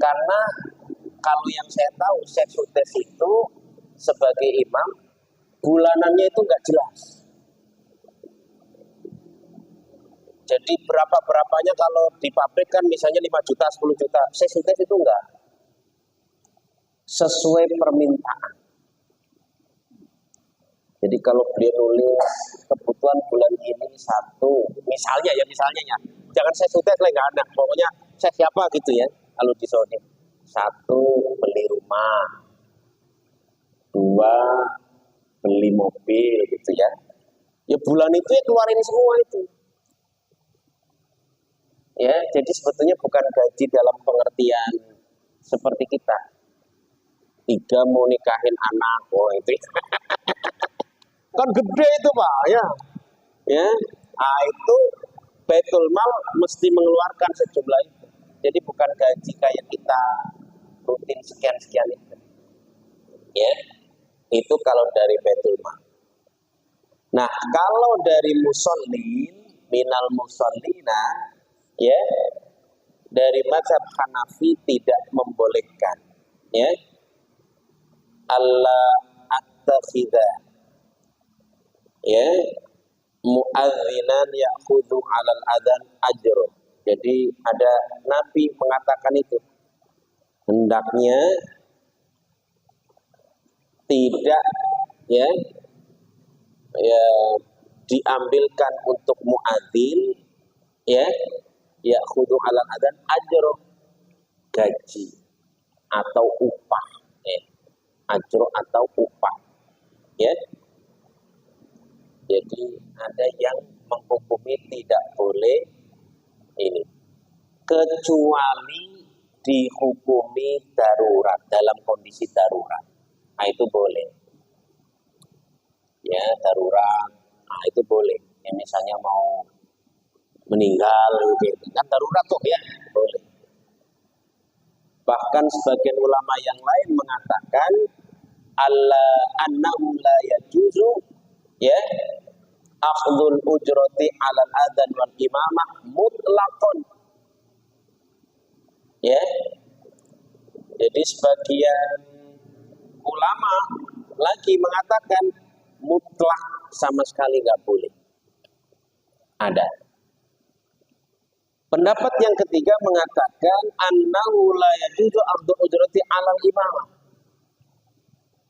Karena kalau yang saya tahu Syekh Sudais itu sebagai imam bulanannya itu nggak jelas. Jadi berapa-berapanya kalau di pabrik kan misalnya 5 juta, 10 juta. Syekh Sudais itu enggak. Sesuai permintaan. Jadi kalau beliau nulis kebutuhan bulan ini 1, misalnya ya, jangan Syekh Sudais lah, nggak ada. Pokoknya Syekh siapa gitu ya, kalau di Saudi. 1, beli rumah. 2, beli mobil gitu ya. Ya bulan itu ya keluarin semua itu. Ya, jadi sebetulnya bukan gaji dalam pengertian seperti kita. 3 mau nikahin anak, oh itu kan gede itu Pak, ya. Ya, itu Baitul Mal mesti mengeluarkan sejumlah itu. Jadi bukan gaji kayak kita rutin sekian-sekian itu. Ya, itu kalau dari Baitul Mal. Nah, kalau dari musallin, minal musallina, ya, dari mazhab Hanafi tidak membolehkan, ya, Allah attakhidha, ya, muadzinan ya'khudhu 'alal adzan ajr. Jadi ada Nabi mengatakan itu, hendaknya tidak, ya, diambilkan untuk muadzin, ya, ya'khudhu 'alal adzan ajr, gaji atau upah, ajr atau upah, ya. Jadi ada yang menghukumi tidak boleh ini, kecuali dihukumi darurat, dalam kondisi darurat. Nah itu boleh. Ya, darurat. Nah itu boleh. Ya, misalnya mau meninggal gitu. Kan darurat tuh ya, boleh. Bahkan sebagian ulama yang lain mengatakan annahu la yajuzu, ya, akhdul ujrati 'alal adzan wal imamah mutlaqan. Ya. Jadi sebagian ulama lagi mengatakan mutlak, sama sekali nggak boleh. Ada. Pendapat yang ketiga mengatakan annahu la yajuzu akhdul ujrati 'alal imamah.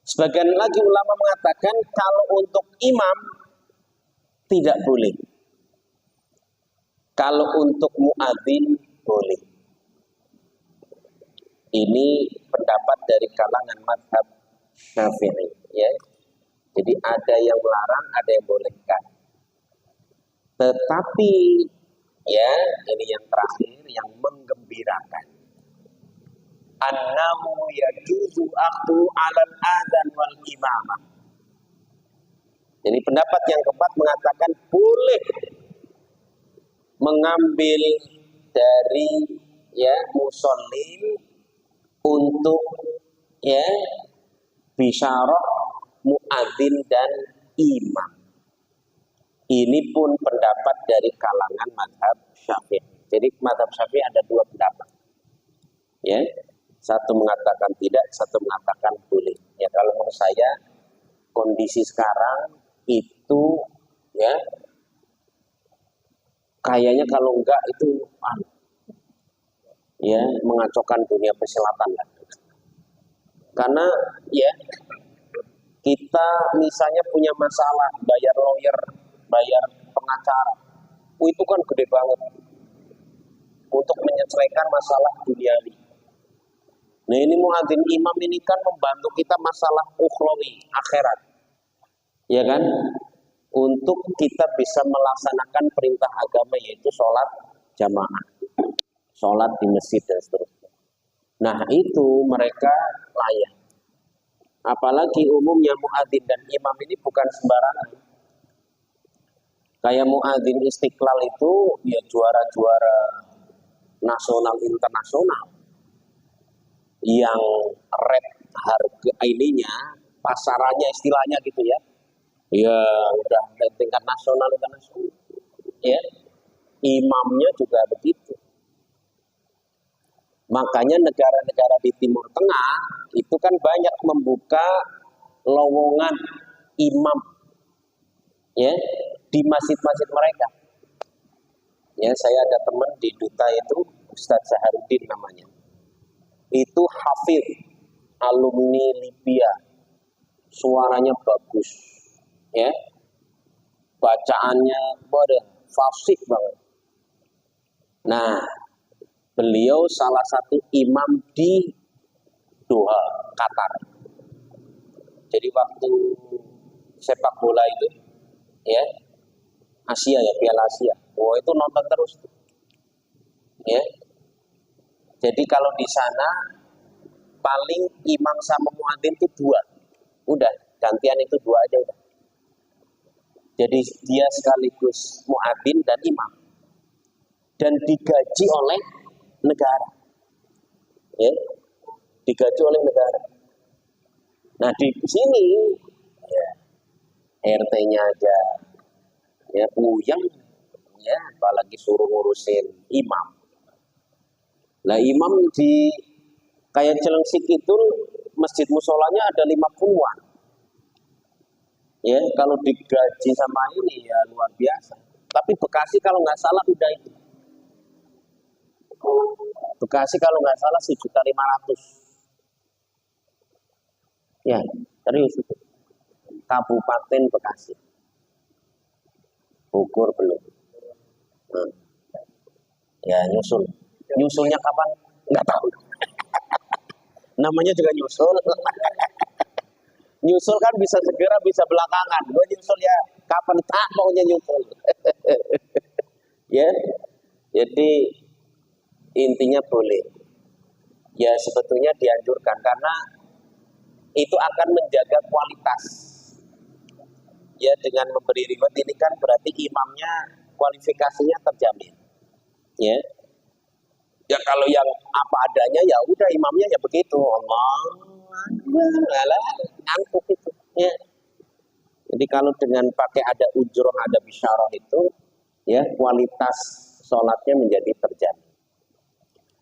Sebagian lagi ulama mengatakan kalau untuk imam tidak boleh. Kalau untuk muadzin boleh. Ini pendapat dari kalangan mazhab Syafi'i, ya. Jadi ada yang melarang, ada yang bolehkan. Tetapi ya, ini yang terakhir yang menggembirakan. Annahu yajuzu akhdhu 'alal adzan wal imamah. Jadi pendapat yang keempat mengatakan boleh mengambil dari, ya, musallin untuk, ya, bisyarah muadzin dan imam. Ini pun pendapat dari kalangan mazhab Syafi'i. Jadi mazhab Syafi'i ada 2 pendapat. Ya, satu mengatakan tidak, satu mengatakan boleh. Ya, kalau menurut saya kondisi sekarang itu, ya, kayaknya kalau enggak itu ya mengacaukan dunia persilatan. Karena ya kita misalnya punya masalah bayar lawyer, bayar pengacara, itu kan gede banget untuk menyelesaikan masalah duniawi. Nah ini muadzin imam ini kan membantu kita masalah ukhrawi, akhirat, ya kan? Untuk kita bisa melaksanakan perintah agama, yaitu sholat jamaah, sholat di masjid dan seterusnya. Nah itu mereka layak. Apalagi umumnya muadzin dan imam ini bukan sembarangan. Kayak muadzin Istiqlal itu ya juara-juara nasional internasional yang rate harga ininya, pasarannya istilahnya gitu ya. Ya udah tingkat nasional internasional. Ya. Imamnya juga begitu. Makanya negara-negara di Timur Tengah itu kan banyak membuka lowongan imam, ya, di masjid-masjid mereka. Ya, saya ada teman di duta itu, Ustadz Zaharuddin namanya. Itu hafid, alumni Libya, suaranya bagus, ya, bacaannya fasih banget. Nah, beliau salah satu imam di Doha, Qatar. Jadi waktu sepak bola itu, ya, Asia ya, Piala Asia. Wah, itu nonton terus, ya. Jadi kalau di sana paling imam sama muadzin itu 2. Udah, gantian itu 2 aja udah. Jadi dia sekaligus muadzin dan imam. Dan digaji oleh negara. Ya, digaji oleh negara. Nah, di sini ya, RT-nya aja ya puyeng, ya, apalagi suruh ngurusin imam. Lah imam di kayak Celengsik itu masjid musolanya ada 50-an. Ya, kalau digaji sama ini ya luar biasa. Tapi Bekasi kalau nggak salah udah itu. Bekasi kalau nggak salah 1.500.000. Ya, serius itu. Kabupaten Bekasi. Bogor belum. Nah, ya nyusul. Nyusulnya kapan? Nggak tahu. Namanya juga nyusul. Nyusul kan bisa segera, bisa belakangan. Gue nyusul ya kapan tak maunya nyusul. Ya, jadi intinya boleh. Ya sebetulnya dianjurkan karena itu akan menjaga kualitas. Ya dengan memberi reward ini kan berarti imamnya kualifikasinya terjamin. Ya. Ya kalau yang apa adanya ya udah imamnya ya begitu. Allah angkuh itu. Ya. Jadi kalau dengan pakai ada ujroh, ada bisyarah itu, ya kualitas sholatnya menjadi terjamin.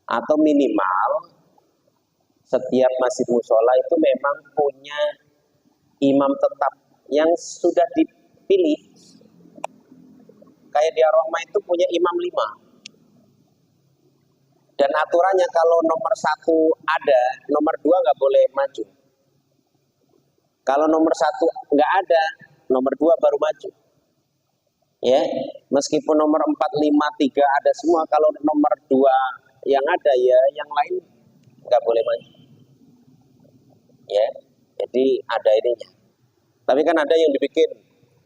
Atau minimal setiap masjid musola itu memang punya imam tetap yang sudah dipilih. Kayak di Ar-Rahmah itu punya imam 5. Dan aturannya kalau nomor 1 ada, nomor 2 nggak boleh maju. Kalau nomor 1 nggak ada, nomor 2 baru maju. Ya, meskipun nomor 4, 5, 3 ada semua, kalau nomor 2 yang ada ya, yang lain nggak boleh maju. Ya, jadi ada ininya. Tapi kan ada yang dibikin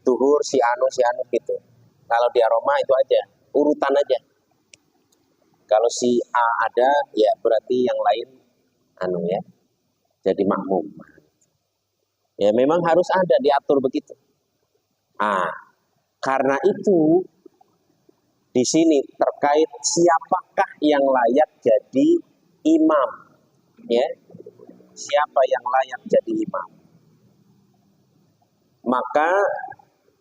duhur si anu gitu. Kalau di Aroma itu aja, urutan aja. Kalau si A ada, ya berarti yang lain anu ya, jadi makmum. Ya memang harus ada diatur begitu. Karena itu di sini terkait siapakah yang layak jadi imam, ya, siapa yang layak jadi imam. Maka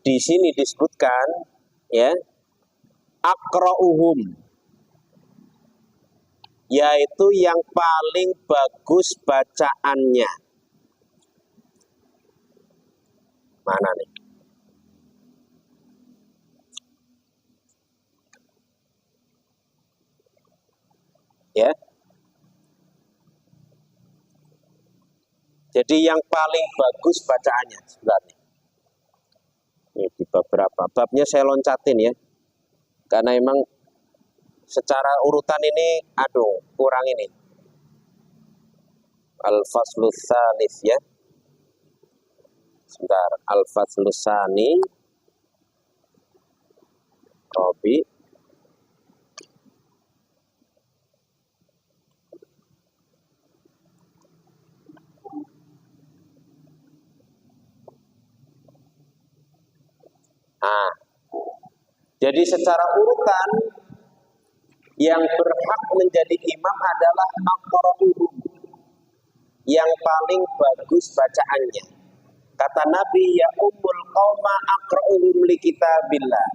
di sini disebutkan, ya, aqra'uhum, yaitu yang paling bagus bacaannya. Mana nih? Ya. Jadi yang paling bagus bacaannya sebenarnya. Ini di beberapa babnya saya loncatin ya. Karena emang secara urutan ini kurang ini. Al-Faslus Tsalits ya. Sebentar, Al-Faslus Tsani Robi. Jadi secara urutan yang berhak menjadi imam adalah aqra'uhum, yang paling bagus bacaannya. Kata Nabi, ya ummul qauma aqra'uhum li kitabillah.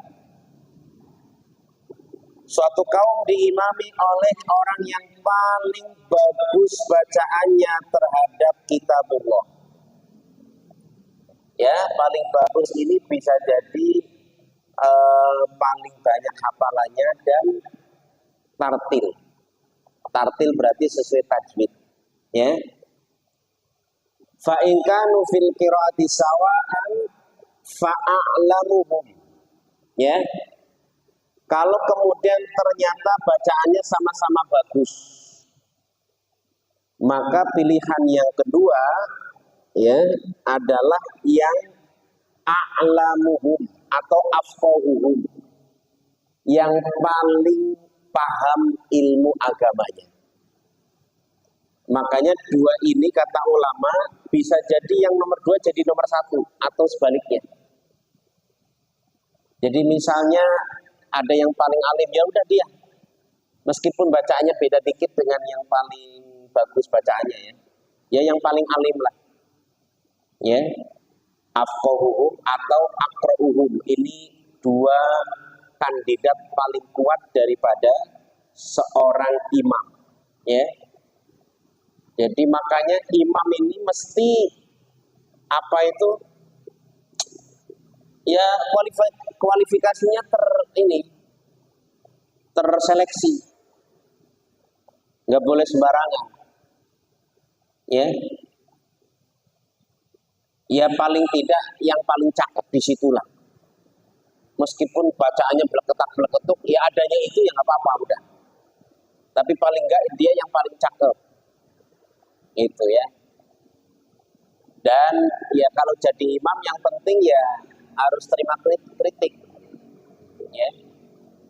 Suatu kaum diimami oleh orang yang paling bagus bacaannya terhadap kitabullah. Ya, paling bagus ini bisa jadi paling banyak hafalannya dan tartil. Tartil berarti sesuai tajwid. Ya. Fa in kanu fil qiraati sawa'an fa'alamuhum. Ya. Kalau kemudian ternyata bacaannya sama-sama bagus, maka pilihan yang kedua ya adalah yang a'lamuhum atau afqahuhum, yang paling paham ilmu agamanya. Makanya dua ini kata ulama bisa jadi yang nomor dua jadi nomor satu atau sebaliknya. Jadi misalnya ada yang paling alim, ya udah dia, meskipun bacaannya beda dikit dengan yang paling bagus bacaannya ya, ya yang paling alim lah, ya afqahuhum atau aqra'uhum, ini dua kandidat paling kuat daripada seorang imam, ya. Jadi makanya imam ini mesti apa itu? Ya kualifikasinya terseleksi, nggak boleh sembarangan, ya. Ya paling tidak yang paling cakep di situlah. Meskipun bacaannya beleketak-beleketuk, ya adanya itu yang apa-apa udah. Tapi paling enggak dia yang paling cakep, itu ya. Dan ya kalau jadi imam yang penting ya harus terima kritik, ya,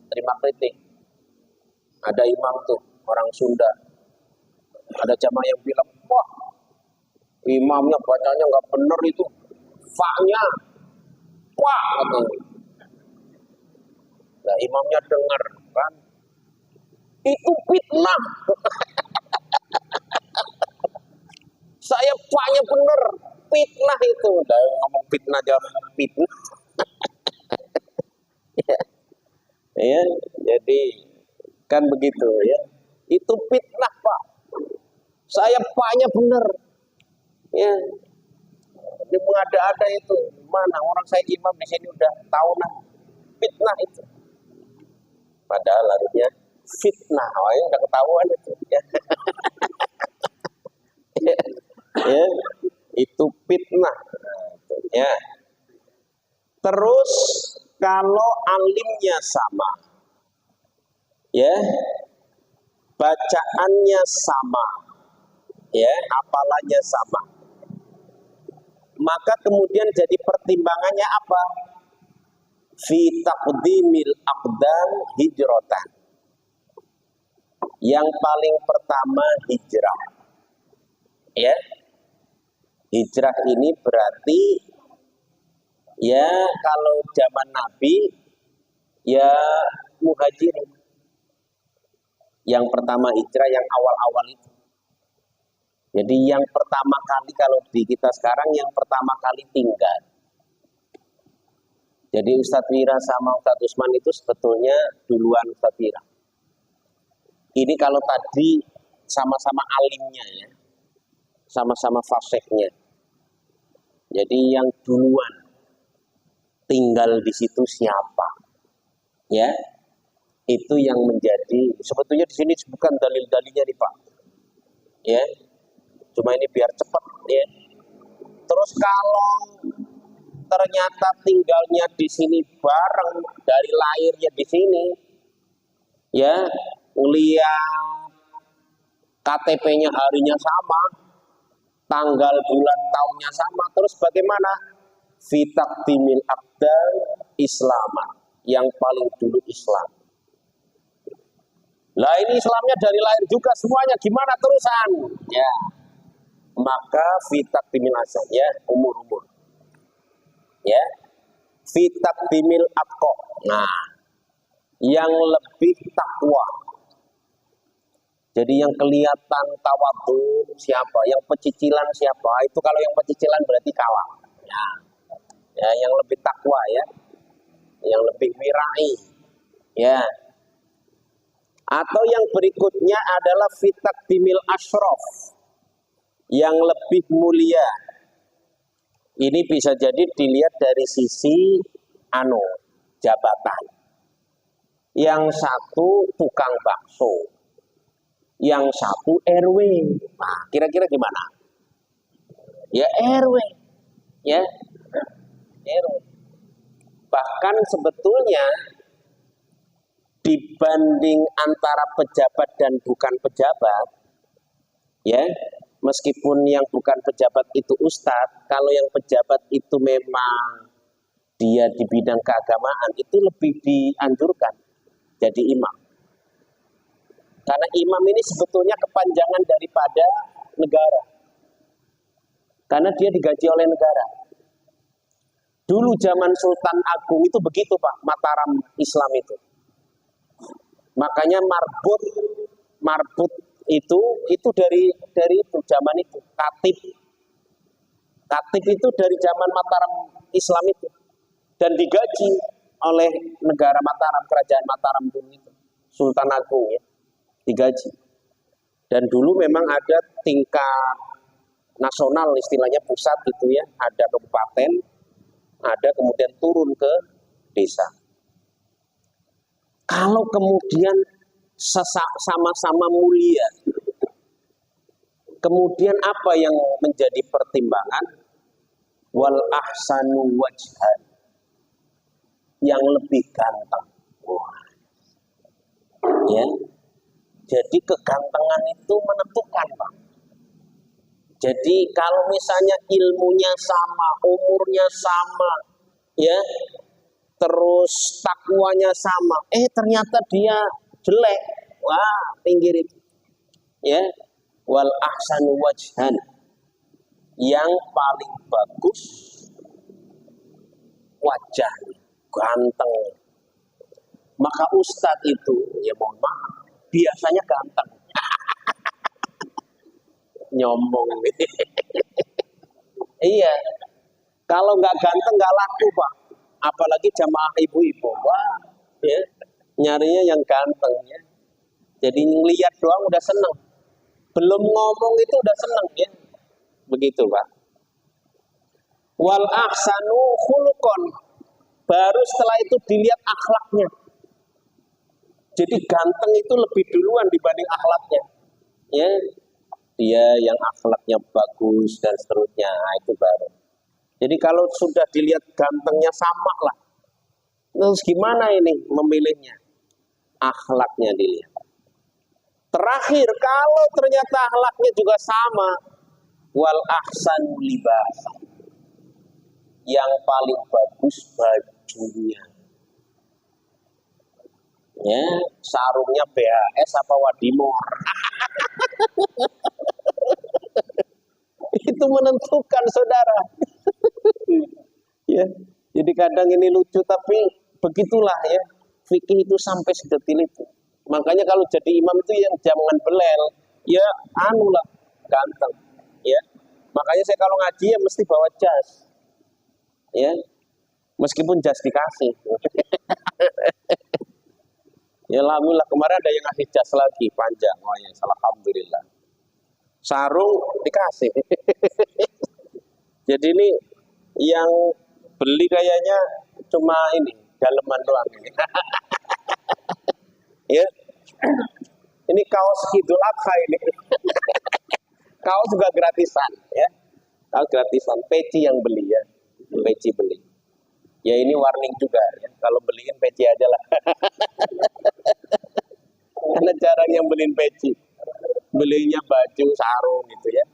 terima kritik. Ada imam tuh orang Sunda, ada jamaah yang bilang, wah imamnya bacanya nggak bener itu, fa-nya, wah gitu. Nah imamnya dengar kan, itu fitnah. Saya fa-nya bener, fitnah itu. Udah ngomong fitnah jawab fitnah. Ya, jadi kan begitu ya. Itu fitnah Pak. Saya fa-nya bener. Ya, ini mengada-ada itu. Mana orang saya imam di sini udah tahunan. Fitnah itu. Padahal harusnya fitnah. Oh, ya, udah ketahuan itu. Ya. Ya, itu fitnah. Ya. Terus kalau alimnya sama, ya, bacaannya sama, ya, hafalannya sama, maka kemudian jadi pertimbangannya apa? Fi taqdimil aqdam hijratan. Yang paling pertama hijrah. Ya. Hijrah ini berarti ya kalau zaman Nabi ya muhajirin. Yang pertama hijrah yang awal-awal itu. Jadi yang pertama kali kalau di kita sekarang yang pertama kali tinggal. Jadi Ustadz Wira sama Ustadz Usman itu sebetulnya duluan Ustadz Wira. Ini kalau tadi sama-sama alimnya ya, sama-sama fasihnya. Jadi yang duluan tinggal di situ siapa? Ya, itu yang menjadi sebetulnya di sini bukan dalil-dalilnya nih Pak. Ya, cuma ini biar cepat ya. Terus kalau ternyata tinggalnya di sini bareng dari lahirnya di sini, ya, kuliah, KTP-nya harinya sama, tanggal bulan tahunnya sama, terus bagaimana? Fitaqdimil aqdam Islaman, yang paling dulu Islam. Lah ini Islamnya dari lahir juga semuanya, gimana terusan? Ya, maka fitaqdimil asal ya umur-umur. Ya, fitaqdimil aqqa. Nah, yang lebih takwa. Jadi yang kelihatan tawadhu siapa, yang pecicilan siapa, itu kalau yang pecicilan berarti kalah. Ya, yang lebih takwa ya, yang lebih wirai, ya. Atau yang berikutnya adalah fitakdimil asyraf, yang lebih mulia. Ini bisa jadi dilihat dari sisi jabatan. Yang satu tukang bakso, yang satu RW. Nah, kira-kira gimana? Ya RW, ya RW. Bahkan sebetulnya dibanding antara pejabat dan bukan pejabat, ya, meskipun yang bukan pejabat itu ustadz, kalau yang pejabat itu memang dia di bidang keagamaan, itu lebih dianjurkan jadi imam. Karena imam ini sebetulnya kepanjangan daripada negara. Karena dia digaji oleh negara. Dulu zaman Sultan Agung itu begitu Pak, Mataram Islam itu. Makanya marbut itu dari itu zaman itu. Katib itu dari zaman Mataram Islam itu, dan digaji oleh negara Mataram, kerajaan Mataram dulu itu, Sultan Agung ya, digaji. Dan dulu memang ada tingkat nasional, istilahnya pusat gitu ya, ada kabupaten, ada kemudian turun ke desa. Kalau kemudian sama-sama mulia, kemudian apa yang menjadi pertimbangan? Wal ahsanu wajhan, yang lebih ganteng. Wah. Ya. Jadi kegantengan itu menentukan, Pak. Jadi kalau misalnya ilmunya sama, umurnya sama, ya, terus takwanya sama, ternyata dia jelek, wah, pinggirin. Ya, wal ahsanu wajhan, yang paling bagus wajahnya, ganteng. Maka ustadz itu, ya mohon maaf, biasanya ganteng. Nyombong. Iya, kalau nggak ganteng nggak laku Pak. Apalagi jamaah ibu-ibu, wah, ya, nyarinya yang ganteng ya. Jadi ngelihat doang udah seneng, belum ngomong itu udah seneng ya. Begitu Pak. Wal ahsanu khuluqan, baru setelah itu dilihat akhlaknya. Jadi ganteng itu lebih duluan dibanding akhlaknya. Ya, dia yang akhlaknya bagus dan seterusnya, nah, itu baru. Jadi kalau sudah dilihat gantengnya sama lah, terus gimana ini memilihnya? Akhlaknya dilihat. Terakhir, kalau ternyata akhlaknya juga sama, wal ahsan libas, yang paling bagus bajunya. Ya, sarungnya BHS apa Wadimor. Itu menentukan saudara. Ya, jadi kadang ini lucu tapi begitulah ya, fikih itu sampai sedetil itu. Makanya kalau jadi imam itu yang jangan belel, ya anulah ganteng. Ya, makanya saya kalau ngaji ya mesti bawa jas. Ya, meskipun jas dikasih. Ya alhamdulillah, kemarin ada yang ngasih jas lagi panjang, oh ya, alhamdulillah. Sarung dikasih. Jadi ini yang beli kayaknya cuma ini daleman doang ini. Ya, ini kaos Idul Adha ini. Kaos juga gratisan, ya. Kaos gratisan, peci yang beli ya, peci beli. Ya ini warning juga ya, kalau beliin peci aja lah. Karena jarang yang beliin peci, belinya baju sarung gitu ya.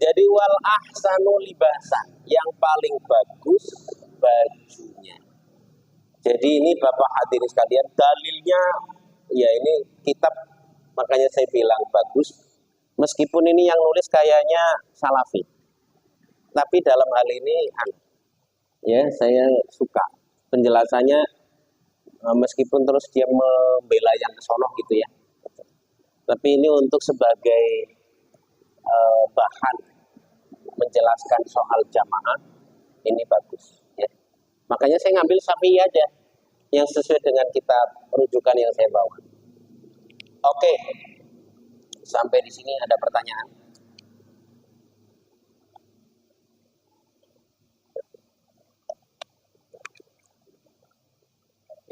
Jadi wal ahsanu libasan, yang paling bagus bajunya. Jadi ini Bapak hadirin sekalian, dalilnya ya ini kitab, makanya saya bilang bagus. Meskipun ini yang nulis kayaknya salafi, tapi dalam hal ini ya saya suka penjelasannya, meskipun terus dia membela yang kesono gitu ya. Tapi ini untuk sebagai bahan menjelaskan soal jamaah, ini bagus ya. Makanya saya ngambil Syafi'i aja yang sesuai dengan kitab rujukan yang saya bawa. Oke, sampai di sini ada pertanyaan?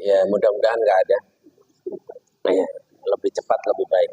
Ya, mudah-mudahan nggak ada. Ya, lebih cepat lebih baik.